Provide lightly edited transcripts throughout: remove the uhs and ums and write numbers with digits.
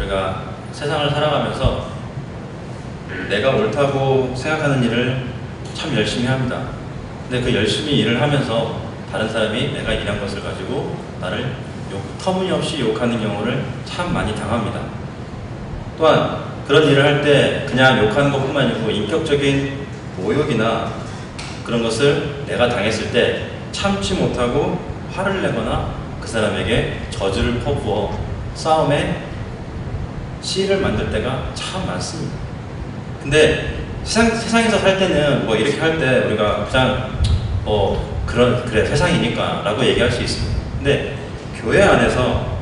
우리가 세상을 살아가면서 내가 옳다고 생각하는 일을 참 열심히 합니다. 근데 그 열심히 일을 하면서 다른 사람이 내가 일한 것을 가지고 나를 터무니없이 욕하는 경우를 참 많이 당합니다. 또한 그런 일을 할 때 그냥 욕하는 것뿐만 아니고 인격적인 모욕이나 그런 것을 내가 당했을 때 참지 못하고 화를 내거나 그 사람에게 저주를 퍼부어 싸움에 씨를 만들 때가 참 많습니다. 근데 세상에서 살 때는 뭐 이렇게 할 때 우리가 그냥 그래 세상이니까 라고 얘기할 수 있습니다. 근데 교회 안에서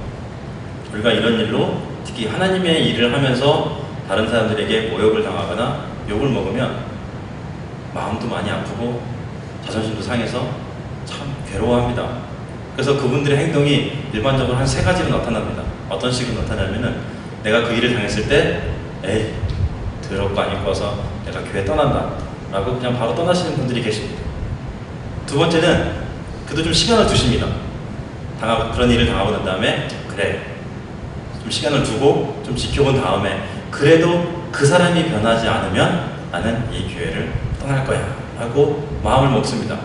우리가 이런 일로 특히 하나님의 일을 하면서 다른 사람들에게 모욕을 당하거나 욕을 먹으면 마음도 많이 아프고 자존심도 상해서 참 괴로워합니다. 그래서 그분들의 행동이 일반적으로 한 3가지로 나타납니다. 어떤 식으로 나타나면은 내가 그 일을 당했을 때 에이 더럽고 안 입고서 내가 교회 떠난다 라고 그냥 바로 떠나시는 분들이 계십니다. 두 번째는 그래도 좀 시간을 두십니다. 그런 일을 당하고 난 다음에 그래 좀 시간을 두고 좀 지켜본 다음에 그래도 그 사람이 변하지 않으면 나는 이 교회를 떠날 거야 라고 마음을 먹습니다.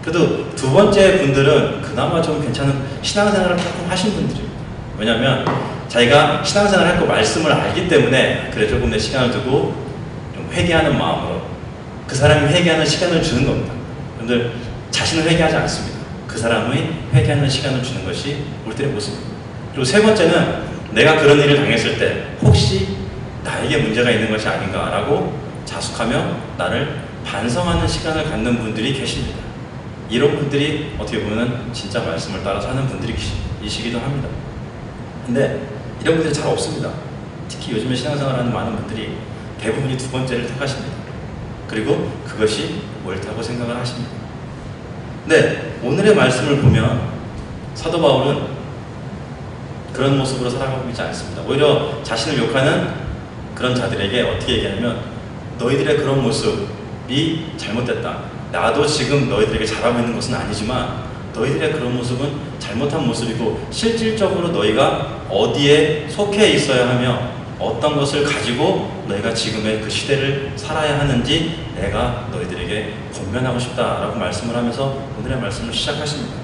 그래도 두 번째 분들은 그나마 좀 괜찮은 신앙생활을 조금 하신 분들입니다. 왜냐하면 자기가 신앙생활을 할 거 말씀을 알기 때문에 그래 조금 내 시간을 두고 좀 회개하는 마음으로 그 사람이 회개하는 시간을 주는 겁니다. 여러분들 자신을 회개하지 않습니다. 그 사람의 회개하는 시간을 주는 것이 우리들의 모습입니다. 그리고 세 번째는 내가 그런 일을 당했을 때 혹시 나에게 문제가 있는 것이 아닌가라고 자숙하며 나를 반성하는 시간을 갖는 분들이 계십니다. 이런 분들이 어떻게 보면 진짜 말씀을 따라 사는 분들이시기도 합니다. 근데 이런 분들이 잘 없습니다. 특히 요즘에 신앙생활하는 많은 분들이 대부분이 두 번째를 택하십니다. 그리고 그것이 옳다고 생각을 하십니다. 근데 오늘의 말씀을 보면 사도 바울은 그런 모습으로 살아가고 있지 않습니다. 오히려 자신을 욕하는 그런 자들에게 어떻게 얘기하냐면 너희들의 그런 모습이 잘못됐다. 나도 지금 너희들에게 잘하고 있는 것은 아니지만 너희들의 그런 모습은 잘못한 모습이고 실질적으로 너희가 어디에 속해 있어야 하며 어떤 것을 가지고 너희가 지금의 그 시대를 살아야 하는지 내가 너희들에게 권면하고 싶다라고 말씀을 하면서 오늘의 말씀을 시작하십니다.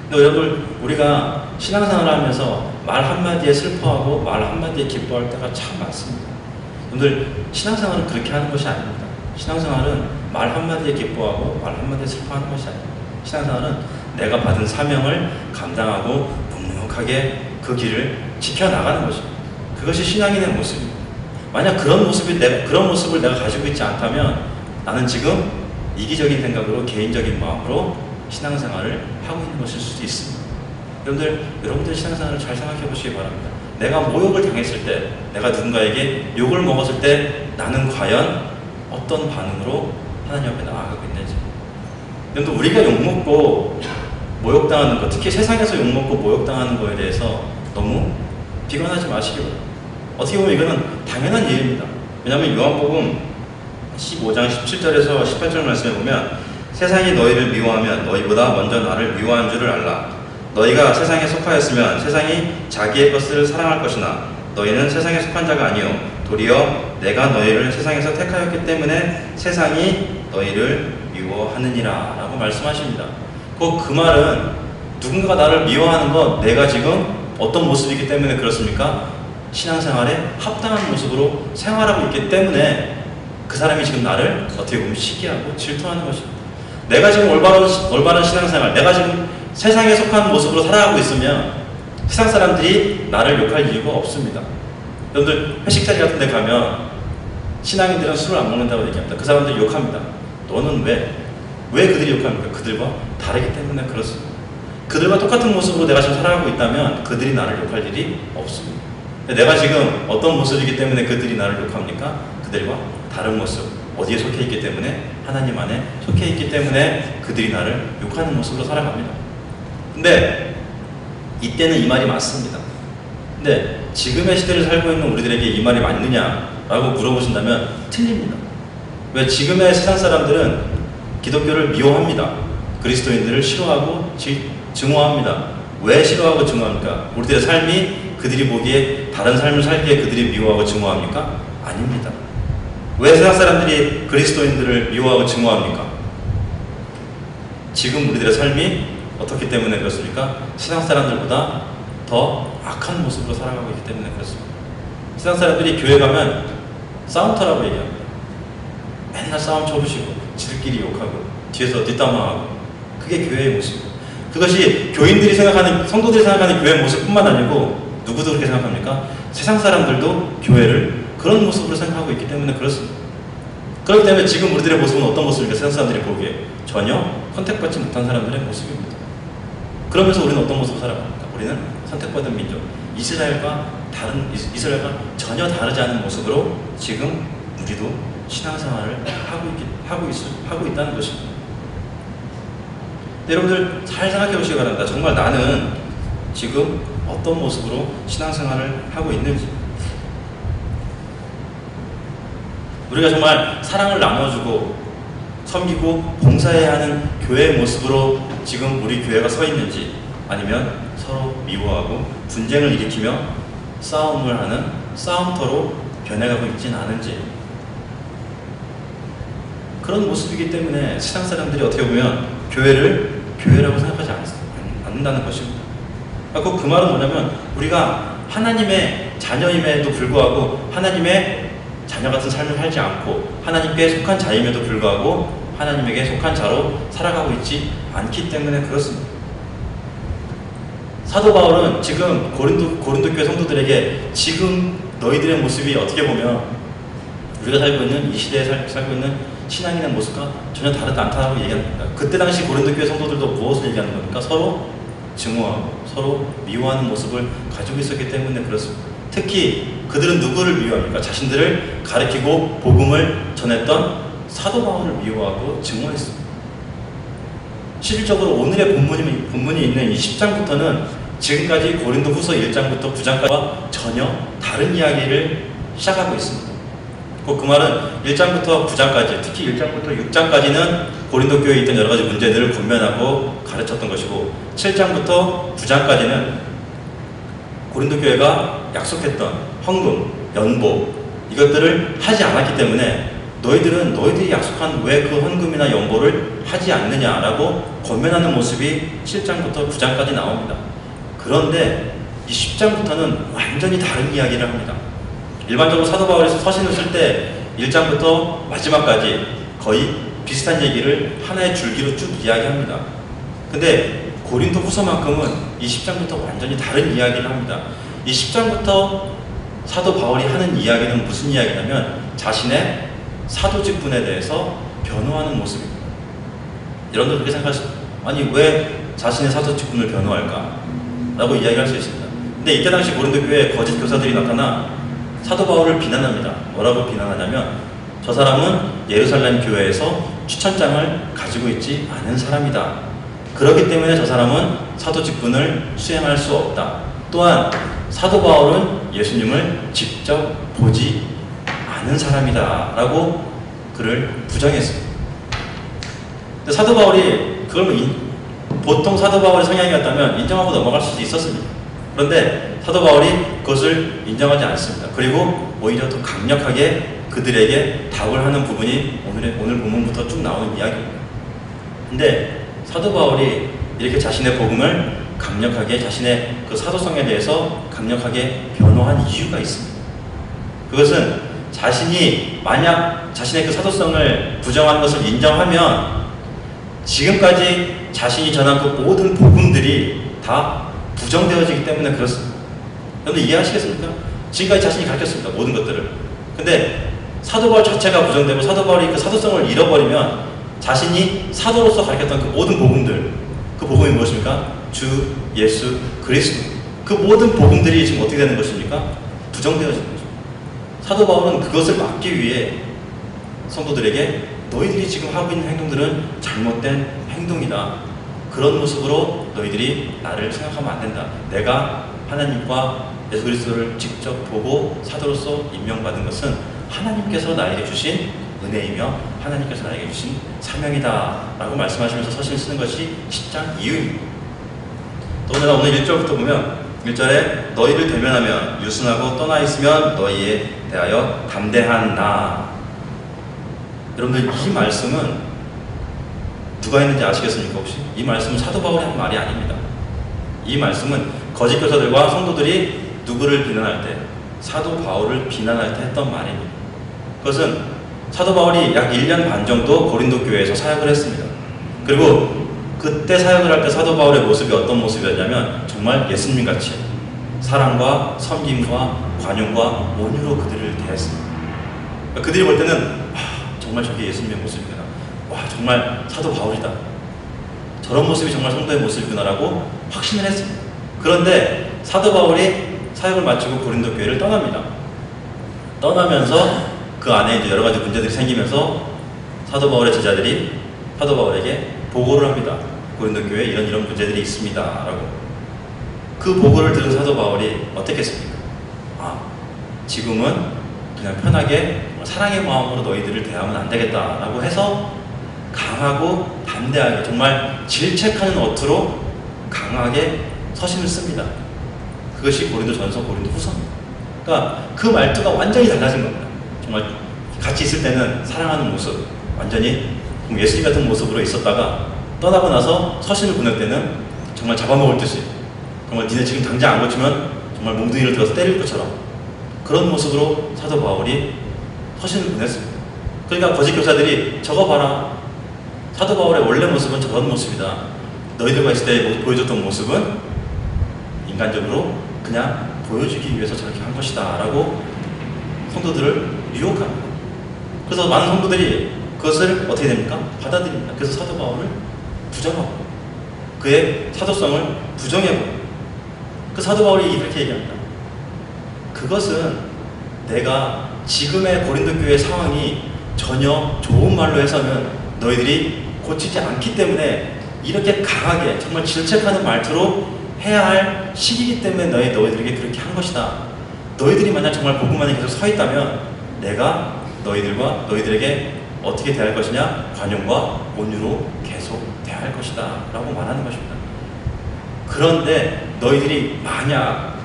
근데 여러분 우리가 신앙생활을 하면서 말 한마디에 슬퍼하고 말 한마디에 기뻐할 때가 참 많습니다. 여러분들 신앙생활은 그렇게 하는 것이 아닙니다. 신앙생활은 말 한마디에 기뻐하고 말 한마디에 슬퍼하는 것이 아닙니다. 신앙생활은 내가 받은 사명을 감당하고 묵묵하게 그 길을 지켜나가는 것입니다. 그것이 신앙인의 모습입니다. 만약 그런 모습을 내가 가지고 있지 않다면 나는 지금 이기적인 생각으로 개인적인 마음으로 신앙생활을 하고 있는 것일 수도 있습니다. 여러분들 신앙생활을 잘 생각해 보시기 바랍니다. 내가 모욕을 당했을 때, 내가 누군가에게 욕을 먹었을 때 나는 과연 어떤 반응으로 하나님 앞에 나아가고 있는지. 여러분 우리가 욕먹고 모욕당하는 것, 특히 세상에서 욕먹고 모욕당하는 것에 대해서 너무 비관하지 마시기 바랍니다. 어떻게 보면 이거는 당연한 일입니다. 왜냐하면 요한복음 15장 17절에서 18절 말씀에 보면 세상이 너희를 미워하면 너희보다 먼저 나를 미워한 줄을 알라. 너희가 세상에 속하였으면 세상이 자기의 것을 사랑할 것이나 너희는 세상에 속한 자가 아니요 도리어 내가 너희를 세상에서 택하였기 때문에 세상이 너희를 미워하느니라 라고 말씀하십니다. 그 말은 누군가가 나를 미워하는 건 내가 지금 어떤 모습이기 때문에 그렇습니까? 신앙생활에 합당한 모습으로 생활하고 있기 때문에 그 사람이 지금 나를 어떻게 보면 시기하고 질투하는 것입니다. 내가 지금 올바른 신앙생활, 내가 지금 세상에 속한 모습으로 살아가고 있으면 세상 사람들이 나를 욕할 이유가 없습니다. 여러분들 회식 자리 같은 데 가면 신앙인들은 술을 안 먹는다고 얘기합니다. 그 사람들이 욕합니다. 너는 왜 그들이 욕합니까? 그들과 다르기 때문에 그렇습니다. 그들과 똑같은 모습으로 내가 지금 살아가고 있다면 그들이 나를 욕할 일이 없습니다. 내가 지금 어떤 모습이기 때문에 그들이 나를 욕합니까? 그들과 다른 모습, 어디에 속해 있기 때문에 하나님 안에 속해 있기 때문에 그들이 나를 욕하는 모습으로 살아갑니다. 근데 이때는 이 말이 맞습니다. 근데 지금의 시대를 살고 있는 우리들에게 이 말이 맞느냐라고 물어보신다면 틀립니다. 왜? 지금의 세상 사람들은 기독교를 미워합니다. 그리스도인들을 싫어하고 증오합니다. 왜 싫어하고 증오합니까? 우리들의 삶이 그들이 보기에 다른 삶을 살기에 그들이 미워하고 증오합니까? 아닙니다. 왜 세상 사람들이 그리스도인들을 미워하고 증오합니까? 지금 우리들의 삶이 어떻기 때문에 그렇습니까? 세상 사람들보다 더 악한 모습으로 살아가고 있기 때문에 그렇습니다. 세상 사람들이 교회 가면 싸움터라고 얘기합니다. 맨날 싸움 쳐부시고 지들끼리 욕하고 뒤에서 뒷담화하고 그게 교회의 모습이에요. 그것이 교인들이 생각하는, 성도들이 생각하는 교회의 모습뿐만 아니고 누구도 그렇게 생각합니까? 세상 사람들도 교회를 그런 모습으로 생각하고 있기 때문에 그렇습니다. 그렇기 때문에 지금 우리들의 모습은 어떤 모습입니까? 세상 사람들이 보기에 전혀 선택받지 못한 사람들의 모습입니다. 그러면서 우리는 어떤 모습으로 살아갑니까? 우리는 선택받은 민족, 이스라엘과 전혀 다르지 않은 모습으로 지금 우리도 신앙생활을 하고 있다는 것입니다. 여러분들 잘 생각해 보시기 바랍니다. 정말 나는 지금 어떤 모습으로 신앙생활을 하고 있는지, 우리가 정말 사랑을 나눠주고 섬기고 봉사해야 하는 교회의 모습으로 지금 우리 교회가 서 있는지, 아니면 서로 미워하고 분쟁을 일으키며 싸움을 하는 싸움터로 변해가고 있지는 않은지, 그런 모습이기 때문에 세상 사람들이 어떻게 보면 교회를 교회라고 생각하지 않는다는 것입니다. 그 말은 뭐냐면, 우리가 하나님의 자녀임에도 불구하고 하나님의 자녀 같은 삶을 살지 않고 하나님께 속한 자임에도 불구하고 하나님에게 속한 자로 살아가고 있지 않기 때문에 그렇습니다. 사도 바울은 지금 고린도 교회 성도들에게 지금 너희들의 모습이 어떻게 보면 우리가 살고 있는 이 시대에 살고 있는 신앙인의 모습과 전혀 다르지 않다고 얘기합니다. 그때 당시 고린도 교회 성도들도 무엇을 얘기하는 겁니까? 서로 증오하고 서로 미워하는 모습을 가지고 있었기 때문에 그렇습니다. 특히 그들은 누구를 미워합니까? 자신들을 가리키고 복음을 전했던 사도 바울을 미워하고 증오했습니다. 실질적으로 오늘의 본문이 있는 이 10장부터는 지금까지 고린도 후서 1장부터 9장까지와 전혀 다른 이야기를 시작하고 있습니다. 그 말은 1장부터 9장까지, 특히 1장부터 6장까지는 고린도 교회에 있던 여러 가지 문제들을 권면하고 가르쳤던 것이고, 7장부터 9장까지는 고린도 교회가 약속했던 헌금, 연보, 이것들을 하지 않았기 때문에 너희들이 약속한 왜 그 헌금이나 연보를 하지 않느냐라고 권면하는 모습이 7장부터 9장까지 나옵니다. 그런데 이 10장부터는 완전히 다른 이야기를 합니다. 일반적으로 사도 바울이 서신을 쓸 때 1장부터 마지막까지 거의 비슷한 얘기를 하나의 줄기로 쭉 이야기합니다. 근데 고린도 후서만큼은 이 10장부터 완전히 다른 이야기를 합니다. 이 10장부터 사도 바울이 하는 이야기는 무슨 이야기냐면 자신의 사도 직분에 대해서 변호하는 모습입니다. 여러분들 그렇게 생각하십니까? 아니 왜 자신의 사도 직분을 변호할까? 라고 이야기할 수 있습니다. 근데 이때 당시 고린도 교회에 거짓 교사들이 나타나 사도 바울을 비난합니다. 뭐라고 비난하냐면, 저 사람은 예루살렘 교회에서 추천장을 가지고 있지 않은 사람이다. 그렇기 때문에 저 사람은 사도 직분을 수행할 수 없다. 또한 사도 바울은 예수님을 직접 보지 않은 사람이다 라고 그를 부정했습니다. 근데 사도 바울이 그걸 보통 사도 바울의 성향이었다면 인정하고 넘어갈 수도 있었습니다. 그런데 사도 바울이 그것을 인정하지 않습니다. 그리고 오히려 더 강력하게 그들에게 답을 하는 부분이 오늘 본문부터 쭉 나오는 이야기입니다. 근데 사도 바울이 이렇게 자신의 복음을 강력하게, 자신의 그 사도성에 대해서 강력하게 변호한 이유가 있습니다. 그것은 자신이 만약 자신의 그 사도성을 부정하는 것을 인정하면 지금까지 자신이 전한 그 모든 복음들이 다 부정되어지기 때문에 그렇습니다. 여러분 이해하시겠습니까? 지금까지 자신이 가르쳤습니다. 모든 것들을. 근데 사도 바울 자체가 부정되고 사도 바울이 그 사도성을 잃어버리면 자신이 사도로서 가르쳤던 그 모든 복음들, 그 복음이 무엇입니까? 주 예수 그리스도. 그 모든 복음들이 지금 어떻게 되는 것입니까? 부정되어지는 거죠. 사도 바울은 그것을 막기 위해 성도들에게 너희들이 지금 하고 있는 행동들은 잘못된 행동이다. 그런 모습으로 너희들이 나를 생각하면 안 된다. 내가 하나님과 예수 그리스도를 직접 보고 사도로서 임명받은 것은 하나님께서 나에게 주신 은혜이며 하나님께서 나에게 주신 사명이다 라고 말씀하시면서 서신을 쓰는 것이 10장 이유입니다. 또 오늘 1절부터 보면 1절에 너희를 대면하면 유순하고 떠나 있으면 너희에 대하여 담대하나. 여러분들 이 말씀은 누가 했는지 아시겠습니까 혹시? 이 말씀은 사도 바울이 한 말이 아닙니다. 이 말씀은 거짓 교사들과 성도들이 누구를 비난할 때, 사도 바울을 비난할 때 했던 말입니다. 그것은 사도 바울이 약 1년 반 정도 고린도 교회에서 사역을 했습니다. 그리고 그때 사역을 할 때 사도 바울의 모습이 어떤 모습이었냐면 정말 예수님같이 사랑과 섬김과 관용과 온유로 그들을 대했습니다. 그들이 볼 때는 정말 저게 예수님의 모습이구나. 와, 정말 사도 바울이다. 저런 모습이 정말 성도의 모습이구나라고 확신을 했습니다. 그런데 사도 바울이 사역을 마치고 고린도 교회를 떠납니다. 떠나면서 그 안에 이제 여러 가지 문제들이 생기면서 사도 바울의 제자들이 사도 바울에게 보고를 합니다. 고린도 교회에 이런 문제들이 있습니다. 라고. 그 보고를 들은 사도 바울이 어떻게 했습니까? 지금은 그냥 편하게 사랑의 마음으로 너희들을 대하면 안 되겠다. 라고 해서 강하고 담대하게 정말 질책하는 어투로 강하게 서신을 씁니다. 그것이 고린도전서, 고린도후서입니다. 그러니까 그 말투가 완전히 달라진 겁니다. 정말 같이 있을 때는 사랑하는 모습, 완전히 예수님 같은 모습으로 있었다가 떠나고 나서 서신을 보낼 때는 정말 잡아먹을 듯이 정말 니네 지금 당장 안 고치면 정말 몽둥이를 들어서 때릴 것처럼 그런 모습으로 사도 바울이 서신을 보냈습니다. 그러니까 거짓 교사들이 저거 봐라. 사도 바울의 원래 모습은 저런 모습이다. 너희들과 있을 때 보여줬던 모습은 인간적으로 그냥 보여주기 위해서 저렇게 한 것이다 라고 성도들을 유혹합니다. 그래서 많은 성도들이 그것을 어떻게 됩니까? 받아들입니다. 그래서 사도 바울을 부정하고 그의 사도성을 부정해버려요. 그 사도 바울이 이렇게 얘기합니다. 그것은 내가 지금의 고린도 교회 상황이 전혀 좋은 말로 해서는 너희들이 고치지 않기 때문에 이렇게 강하게 정말 질책하는 말투로 해야 할 시기이기 때문에 너희들에게 그렇게 한 것이다. 너희들이 만약 정말 복음 안에 계속 서 있다면 내가 너희들에게 어떻게 대할 것이냐? 관용과 온유로 계속 대할 것이다 라고 말하는 것입니다. 그런데 너희들이 만약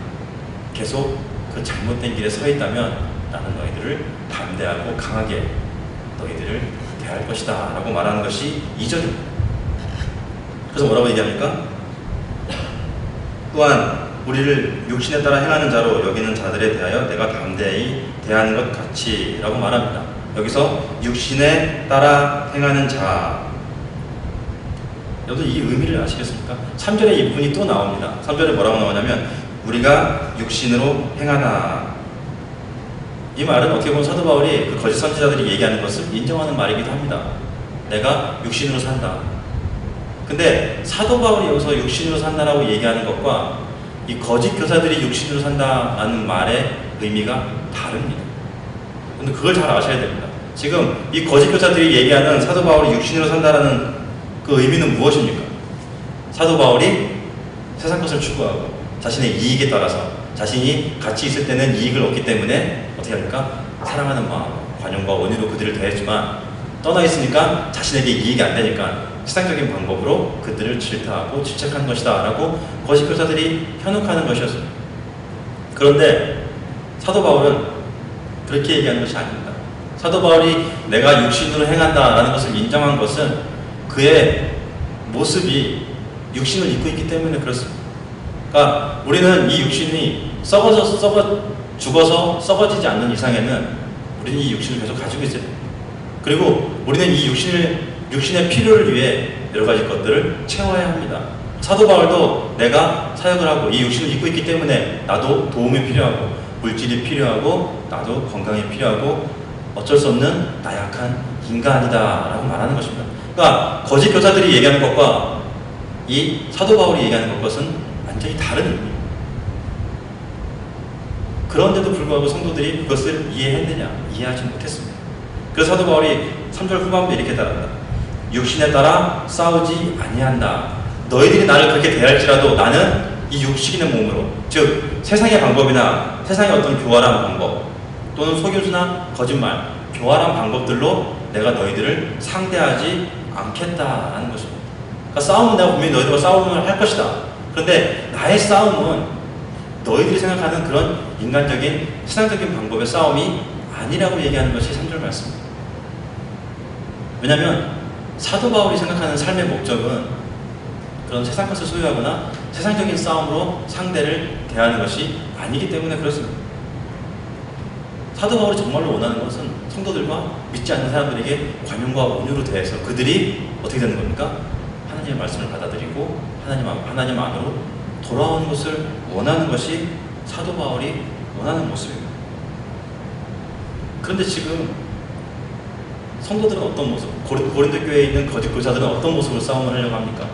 계속 그 잘못된 길에 서 있다면 나는 너희들을 담대하고 강하게 너희들을 대할 것이다 라고 말하는 것이 2절입니다. 그래서 뭐라고 얘기합니까? 또한 우리를 육신에 따라 행하는 자로 여기는 자들에 대하여 내가 담대히 대하는 것 같이 라고 말합니다. 여기서 육신에 따라 행하는 자, 여러분 이 의미를 아시겠습니까? 3절에 이 부분이 또 나옵니다. 3절에 뭐라고 나오냐면 우리가 육신으로 행하나. 이 말은 어떻게 보면 사도 바울이 그 거짓 선지자들이 얘기하는 것을 인정하는 말이기도 합니다. 내가 육신으로 산다. 근데 사도 바울이 여기서 육신으로 산다라고 얘기하는 것과 이 거짓 교사들이 육신으로 산다는 말의 의미가 다릅니다. 근데 그걸 잘 아셔야 됩니다. 지금 이 거짓 교사들이 얘기하는 사도 바울이 육신으로 산다라는 그 의미는 무엇입니까? 사도 바울이 세상 것을 추구하고 자신의 이익에 따라서 자신이 같이 있을 때는 이익을 얻기 때문에 어떻게 합니까? 사랑하는 마음, 관용과 원의로 그들을 대했지만 떠나 있으니까 자신에게 이익이 안 되니까 세상적인 방법으로 그들을 질타하고 질책하는 것이다 라고 거짓 교사들이 현혹하는 것이었습니다. 그런데 사도 바울은 그렇게 얘기하는 것이 아닙니다. 사도 바울이 내가 육신으로 행한다라는 것을 인정한 것은 그의 모습이 육신을 입고 있기 때문에 그렇습니다. 그러니까 우리는 이 육신이 죽어서 썩어지지 않는 이상에는 우리는 이 육신을 계속 가지고 있어야 됩니다. 그리고 우리는 이 육신의 필요를 위해 여러 가지 것들을 채워야 합니다. 사도 바울도 내가 사역을 하고 이 육신을 입고 있기 때문에 나도 도움이 필요하고 물질이 필요하고 나도 건강이 필요하고 어쩔 수 없는 나약한 인간이다 라고 말하는 것입니다. 그러니까 거짓 교사들이 얘기하는 것과 이 사도 바울이 얘기하는 것은 완전히 다른 의미입니다. 그런데도 불구하고 성도들이 그것을 이해했느냐? 이해하지 못했습니다. 그래서 사도 바울이 3절 후반부에 이렇게 말합니다. 육신에 따라 싸우지 아니한다. 너희들이 나를 그렇게 대할지라도 나는 이 육식 있는 몸으로, 즉 세상의 방법이나 세상의 어떤 교활한 방법 또는 속임수나 거짓말, 교활한 방법들로 내가 너희들을 상대하지 않겠다라는 것입니다. 그러니까 싸움은 내가 분명히 너희들과 싸움을 할 것이다. 그런데 나의 싸움은 너희들이 생각하는 그런 인간적인 신앙적인 방법의 싸움이 아니라고 얘기하는 것이 3절 말씀입니다. 왜냐하면 사도 바울이 생각하는 삶의 목적은 그런 세상 것을 소유하거나 세상적인 싸움으로 상대를 대하는 것이 아니기 때문에 그렇습니다. 사도 바울이 정말로 원하는 것은 성도들과 믿지 않는 사람들에게 관용과 온유로 대해서 그들이 어떻게 되는 겁니까? 하나님의 말씀을 받아들이고 하나님 안으로 돌아오는 것을 원하는 것이 사도 바울이 원하는 모습입니다. 그런데 지금 성도들은 어떤 모습, 고린도 교회에 있는 거짓 교사들은 어떤 모습으로 싸움을 하려고 합니까?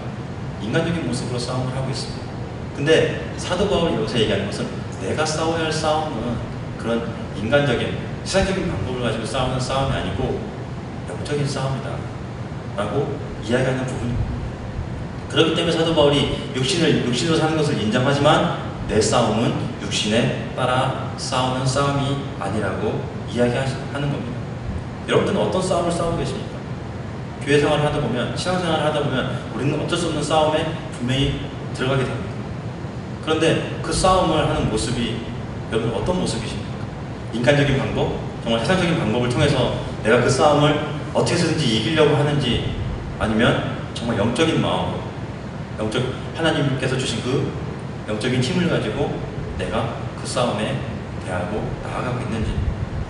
인간적인 모습으로 싸움을 하고 있습니다. 근데 사도 바울이 여기서 얘기하는 것은 내가 싸워야 할 싸움은 그런 인간적인 세상적인 방법을 가지고 싸우는 싸움이 아니고 영적인 싸움이다 라고 이야기하는 부분입니다. 그렇기 때문에 사도 바울이 육신으로 사는 것을 인정하지만 내 싸움은 육신에 따라 싸우는 싸움이 아니라고 이야기하는 겁니다. 여러분들은 어떤 싸움을 싸우고 계십니까? 교회 생활을 하다 보면, 신앙생활을 하다 보면 우리는 어쩔 수 없는 싸움에 분명히 들어가게 됩니다. 그런데 그 싸움을 하는 모습이 여러분 어떤 모습이십니까? 인간적인 방법? 정말 세상적인 방법을 통해서 내가 그 싸움을 어떻게 해서든지 이기려고 하는지, 아니면 정말 영적인 마음으로 하나님께서 주신 그 영적인 힘을 가지고 내가 그 싸움에 대하고 나아가고 있는지.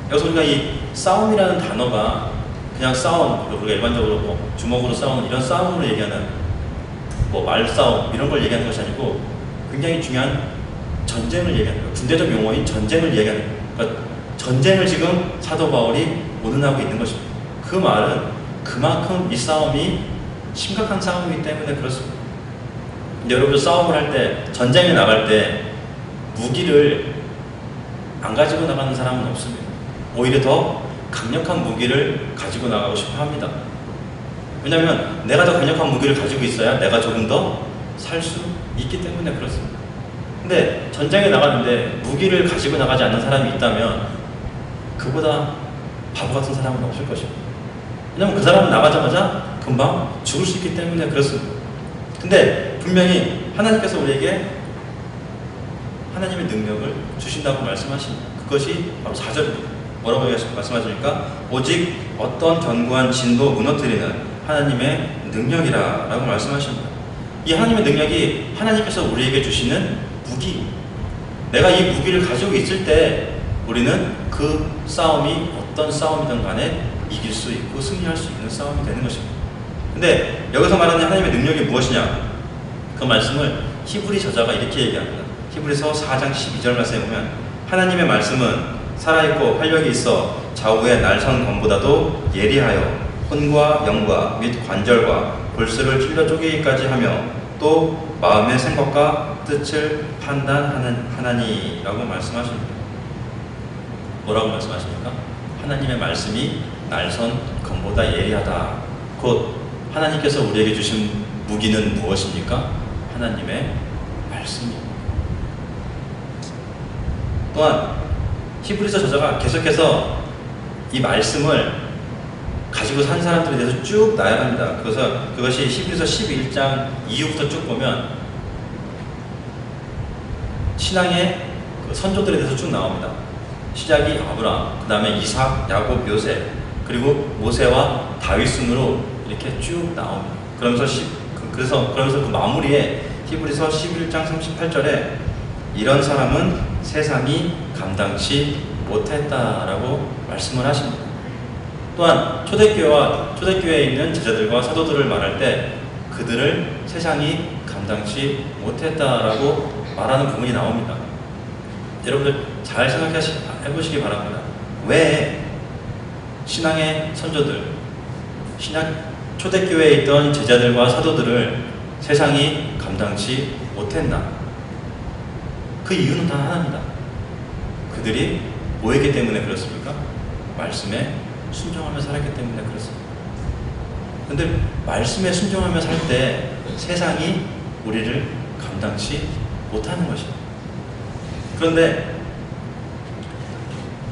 여기서 우리가 이 싸움이라는 단어가 그냥 싸움, 우리가 일반적으로 주먹으로 싸우는 이런 싸움으로 얘기하는 말싸움 이런 걸 얘기하는 것이 아니고 굉장히 중요한 전쟁을 얘기하는 거예요. 군대적 용어인 전쟁을 얘기하는 거예요. 그러니까 전쟁을 지금 사도 바울이 원언하고 있는 것입니다. 그 말은 그만큼 이 싸움이 심각한 싸움이기 때문에 그렇습니다. 여러분 싸움을 할 때, 전쟁에 나갈 때 무기를 안 가지고 나가는 사람은 없습니다. 오히려 더 강력한 무기를 가지고 나가고 싶어 합니다. 왜냐하면 내가 더 강력한 무기를 가지고 있어야 내가 조금 더 살 수 있기 때문에 그렇습니다. 근데 전쟁에 나가는데 무기를 가지고 나가지 않는 사람이 있다면 그보다 바보 같은 사람은 없을 것입니다. 왜냐하면 그 사람은 나가자마자 금방 죽을 수 있기 때문에 그렇습니다. 근데 분명히 하나님께서 우리에게 하나님의 능력을 주신다고 말씀하십니다. 그것이 바로 4절입니다. 뭐라고 말씀하십니까? 오직 어떤 견고한 진도 무너뜨리는 하나님의 능력이라 라고 말씀하십니다. 이 하나님의 능력이 하나님께서 우리에게 주시는 무기, 내가 이 무기를 가지고 있을 때 우리는 그 싸움이 어떤 싸움이든 간에 이길 수 있고 승리할 수 있는 싸움이 되는 것입니다. 근데 여기서 말하는 하나님의 능력이 무엇이냐? 그 말씀을 히브리 저자가 이렇게 얘기합니다. 히브리서 4장 12절 말씀에 보면 하나님의 말씀은 살아있고 활력이 있어 좌우의 날선 검보다도 예리하여 혼과 영과 및 관절과 골수를 찔러 쪼개기까지 하며 또 마음의 생각과 뜻을 판단하는 하나니라고 말씀하십니다. 뭐라고 말씀하십니까? 하나님의 말씀이 날선 검보다 예리하다. 곧 하나님께서 우리에게 주신 무기는 무엇입니까? 하나님의 말씀입니다. 또한 히브리서 저자가 계속해서 이 말씀을 가지고 산 사람들에 대해서 쭉 나열합니다. 그것이 히브리서 11장 이후부터 쭉 보면 신앙의 그 선조들에 대해서 쭉 나옵니다. 시작이 아브라함, 그 다음에 이삭, 야곱, 요셉, 그리고 모세와 다윗 순으로 이렇게 쭉 나옵니다. 그러면서 그 마무리에 히브리서 11장 38절에 이런 사람은 세상이 감당치 못했다라고 말씀을 하십니다. 또한 초대교회에 있는 제자들과 사도들을 말할 때 그들을 세상이 감당치 못했다라고 말하는 부분이 나옵니다. 여러분들 잘 생각해보시기 바랍니다. 왜 신앙의 선조들, 초대교회에 있던 제자들과 사도들을 세상이 감당치 못했나? 그 이유는 단 하나입니다. 그들이 뭐였기 때문에 그렇습니까? 말씀에 순종하며 살았기 때문에 그렇습니다. 그런데 말씀에 순종하며 살 때 세상이 우리를 감당치 못하는 것입니다. 그런데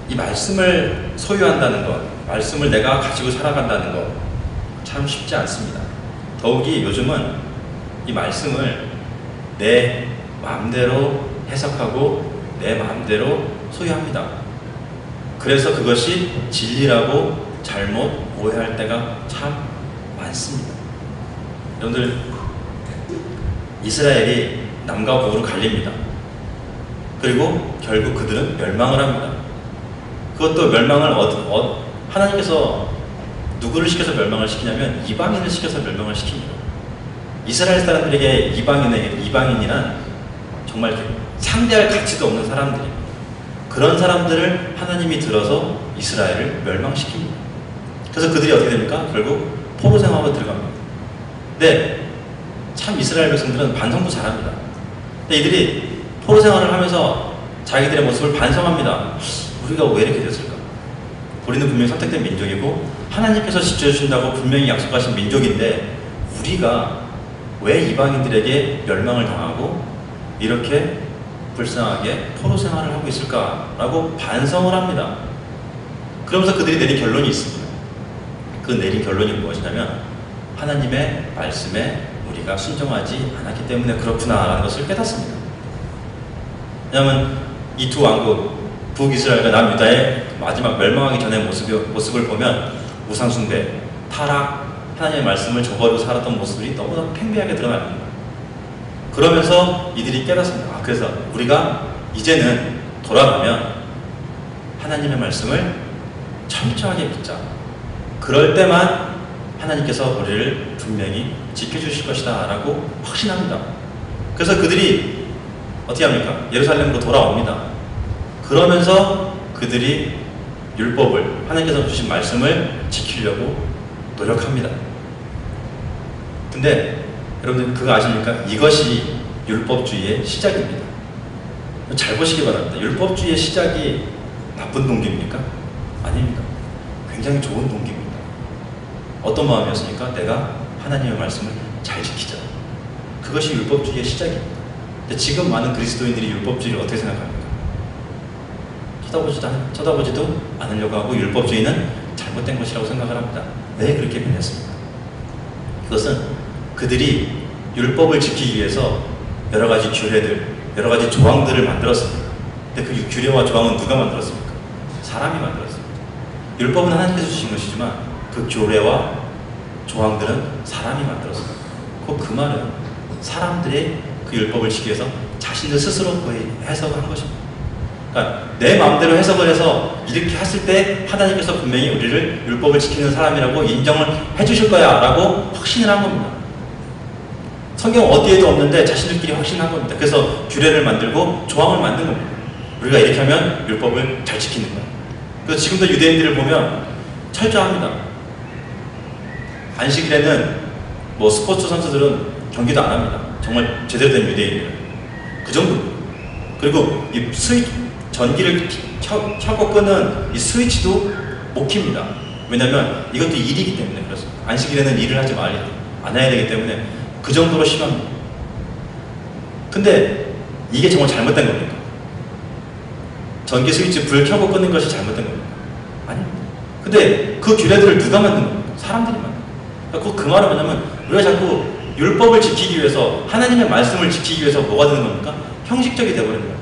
이 말씀을 소유한다는 것, 말씀을 내가 가지고 살아간다는 것 참 쉽지 않습니다. 더욱이 요즘은 이 말씀을 내 마음대로 해석하고 내 마음대로 소유합니다. 그래서 그것이 진리라고 잘못 오해할 때가 참 많습니다. 여러분들, 이스라엘이 남과 북으로 갈립니다. 그리고 결국 그들은 멸망을 합니다. 그것도 멸망을 하나님께서 누구를 시켜서 멸망을 시키냐면 이방인을 시켜서 멸망을 시킵니다. 이스라엘 사람들에게 이방인이란 정말 상대할 가치도 없는 사람들입니다. 그런 사람들을 하나님이 들어서 이스라엘을 멸망시킵니다. 그래서 그들이 어떻게 됩니까? 결국 포로 생활로 들어갑니다. 근데 참 이스라엘 백성들은 반성도 잘합니다. 근데 이들이 포로 생활을 하면서 자기들의 모습을 반성합니다. 우리가 왜 이렇게 됐을까? 우리는 분명히 선택된 민족이고 하나님께서 지켜주신다고 분명히 약속하신 민족인데 우리가 왜 이방인들에게 멸망을 당하고 이렇게 불쌍하게 포로 생활을 하고 있을까라고 반성을 합니다. 그러면서 그들이 내린 결론이 있습니다. 그 내린 결론이 무엇이냐면 하나님의 말씀에 우리가 순종하지 않았기 때문에 그렇구나라는 것을 깨닫습니다. 왜냐하면 이 두 왕국 북이스라엘과 남유다의 마지막 멸망하기 전의 모습을 보면 우상숭배, 타락, 하나님의 말씀을 저버리고 살았던 모습들이 너무나 팽배하게 드러납니다. 그러면서 이들이 깨닫습니다. 그래서 우리가 이제는 돌아가면 하나님의 말씀을 철저하게 믿자. 그럴 때만 하나님께서 우리를 분명히 지켜주실 것이다 라고 확신합니다. 그래서 그들이 어떻게 합니까? 예루살렘으로 돌아옵니다. 그러면서 그들이 율법을, 하나님께서 주신 말씀을 지키려고 노력합니다. 근데 여러분들 그거 아십니까? 이것이 율법주의의 시작입니다. 잘 보시기 바랍니다. 율법주의의 시작이 나쁜 동기입니까? 아닙니다. 굉장히 좋은 동기입니다. 어떤 마음이었습니까? 내가 하나님의 말씀을 잘 지키자. 그것이 율법주의의 시작입니다. 근데 지금 많은 그리스도인들이 율법주의를 어떻게 생각합니까? 쳐다보지도 않으려고 하고 율법주의는 잘못된 것이라고 생각을 합니다. 왜 그렇게 변했습니까? 그것은 그들이 율법을 지키기 위해서 여러 가지 규례들, 여러 가지 조항들을 만들었습니다. 근데 그 규례와 조항은 누가 만들었습니까? 사람이 만들었습니다. 율법은 하나님께서 주신 것이지만 그 규례와 조항들은 사람이 만들었습니다. 그 말은 사람들이 그 율법을 지키기 위해서 자신들 스스로 거의 해석을 한 것입니다. 그러니까 내 마음대로 해석을 해서 이렇게 했을 때 하나님께서 분명히 우리를 율법을 지키는 사람이라고 인정을 해주실 거야 라고 확신을 한 겁니다. 성경 어디에도 없는데 자신들끼리 확신한 겁니다. 그래서 규례를 만들고 조항을 만든 겁니다. 우리가 이렇게 하면 율법을 잘 지키는 거예요. 그래서 지금도 유대인들을 보면 철저합니다. 안식일에는 뭐 스포츠 선수들은 경기도 안 합니다. 정말 제대로 된 유대인들. 그 정도. 그리고 이 전기를 켜고 끄는 이 스위치도 못 킵니다. 왜냐면 이것도 일이기 때문에 그렇습니다. 안식일에는 일을 하지 않아야 되기 때문에 그 정도로 심합니다. 근데 이게 정말 잘못된 겁니까? 전기 스위치 불 켜고 끄는 것이 잘못된 겁니까? 아닙니다. 근데 그 규례들을 누가 만든 겁니까? 사람들이 만든 겁니다. 그 말은 뭐냐면 우리가 자꾸 율법을 지키기 위해서 하나님의 말씀을 지키기 위해서 뭐가 되는 겁니까? 형식적이 되어버리는 거예요.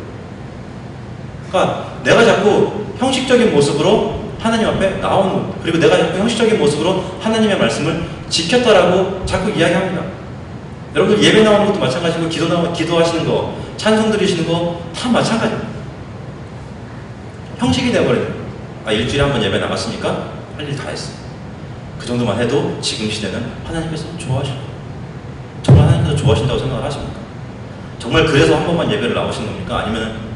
그러니까 내가 자꾸 형식적인 모습으로 하나님 앞에 나오는 겁니다. 그리고 내가 자꾸 형식적인 모습으로 하나님의 말씀을 지켰다라고 자꾸 이야기합니다. 여러분들 예배 나오는 것도 마찬가지고 기도하시는 거, 찬송 드리시는 거 다 마찬가지입니다. 형식이 되어버려요. 일주일에 한 번 예배 나갔으니까 할 일 다 했어요. 그 정도만 해도 지금 시대는 하나님께서 좋아하십니다. 정말 하나님께서 좋아하신다고 생각을 하십니까? 정말 그래서 한 번만 예배를 나오시는 겁니까? 아니면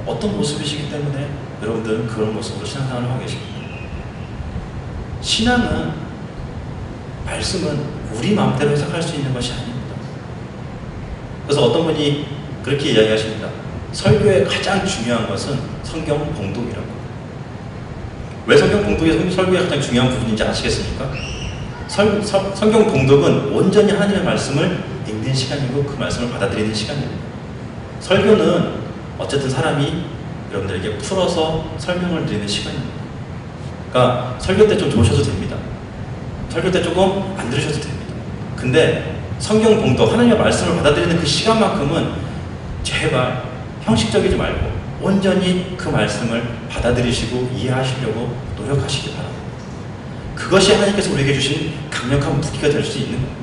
어떤 모습이시기 때문에 여러분들은 그런 모습으로 신앙생활을 하고 계십니다. 신앙은, 말씀은 우리 마음대로 해석할 수 있는 것이 아닙니다. 그래서 어떤 분이 그렇게 이야기하십니다. 설교의 가장 중요한 것은 성경 봉독이라고. 왜 성경 봉독이 설교의 가장 중요한 부분인지 아시겠습니까? 성경 봉독은 온전히 하나님의 말씀을 읽는 시간이고 그 말씀을 받아들이는 시간입니다. 설교는 어쨌든 사람이 여러분들에게 풀어서 설명을 드리는 시간입니다. 그러니까 설교 때 좀 좋으셔도 됩니다. 설교 때 조금 안 들으셔도 됩니다. 근데 성경 봉독, 하나님의 말씀을 받아들이는 그 시간만큼은 제발 형식적이지 말고 온전히 그 말씀을 받아들이시고 이해하시려고 노력하시기 바랍니다. 그것이 하나님께서 우리에게 주신 강력한 무기가 될 수 있는 거예요.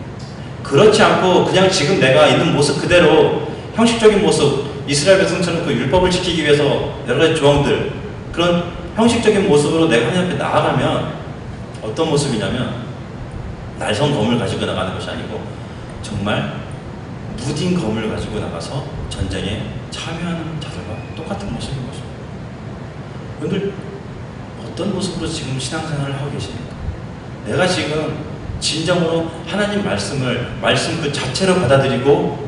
그렇지 않고 그냥 지금 내가 있는 모습 그대로 형식적인 모습, 이스라엘 백성처럼 그 율법을 지키기 위해서 여러 가지 조항들, 그런 형식적인 모습으로 내가 하나님 앞에 나아가면 어떤 모습이냐면 날선 검을 가지고 나가는 것이 아니고 정말 무딘 검을 가지고 나가서 전쟁에 참여하는 자들과 똑같은 모습인 것입니다. 여러분들 어떤 모습으로 지금 신앙생활을 하고 계십니까? 내가 지금 진정으로 하나님 말씀 그 자체로 받아들이고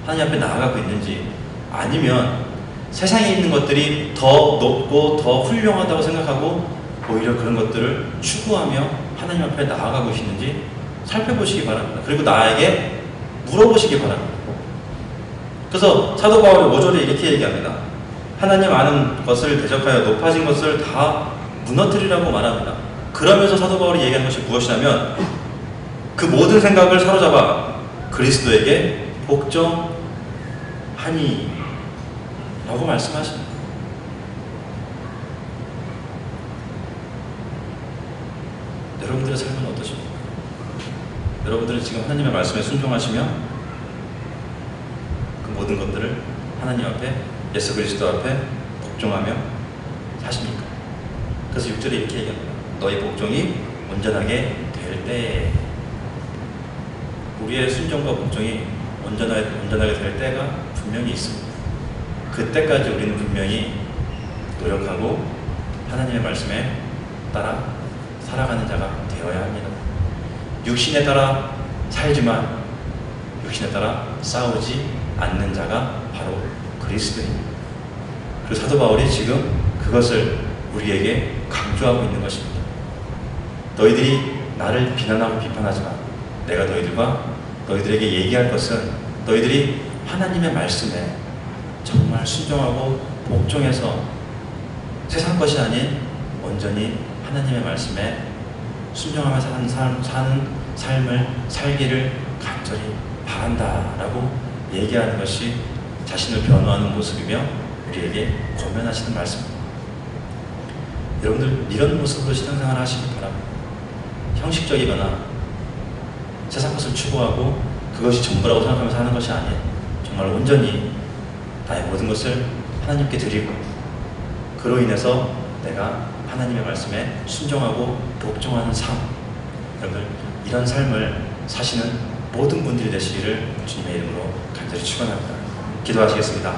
하나님 앞에 나아가고 있는지, 아니면 세상에 있는 것들이 더 높고 더 훌륭하다고 생각하고 오히려 그런 것들을 추구하며 하나님 앞에 나아가고 있는지 살펴보시기 바랍니다. 그리고 나에게 물어보시기 바랍니다. 그래서 사도 바울이 5절에 이렇게 얘기합니다. 하나님 아는 것을 대적하여 높아진 것을 다 무너뜨리라고 말합니다. 그러면서 사도 바울이 얘기하는 것이 무엇이냐면 그 모든 생각을 사로잡아 그리스도에게 복종하니 라고 말씀하십니다. 여러분들의 삶은 어떠십니까? 여러분들은 지금 하나님의 말씀에 순종하시며 그 모든 것들을 하나님 앞에, 예수 그리스도 앞에 복종하며 사십니까? 그래서 6절에 이렇게 얘기합니다. 너희 복종이 온전하게 될 때에, 우리의 순종과 복종이 온전하게 될 때가 분명히 있습니다. 그때까지 우리는 분명히 노력하고 하나님의 말씀에 따라 살아가는 자가 되어야 합니다. 육신에 따라 살지만 육신에 따라 싸우지 않는 자가 바로 그리스도입니다. 그리고 사도 바울이 지금 그것을 우리에게 강조하고 있는 것입니다. 너희들이 나를 비난하고 비판하지만 내가 너희들에게 얘기할 것은 너희들이 하나님의 말씀에 정말 순종하고 복종해서 세상 것이 아닌 온전히 하나님의 말씀에 순종하며 사는 삶을 살기를 간절히 바란다라고 얘기하는 것이 자신을 변호하는 모습이며 우리에게 권면하시는 말씀입니다. 여러분들 이런 모습으로 신앙생활을 하시기 바랍니다. 형식적이거나 세상 것을 추구하고 그것이 전부라고 생각하면서 하는 것이 아닌 정말 온전히 나의 모든 것을 하나님께 드리고 그로 인해서 내가 하나님의 말씀에 순종하고 복종하는 삶, 여러분들 이런 삶을 사시는 모든 분들이 되시기를 주님의 이름으로 간절히 축원합니다. 기도하시겠습니다.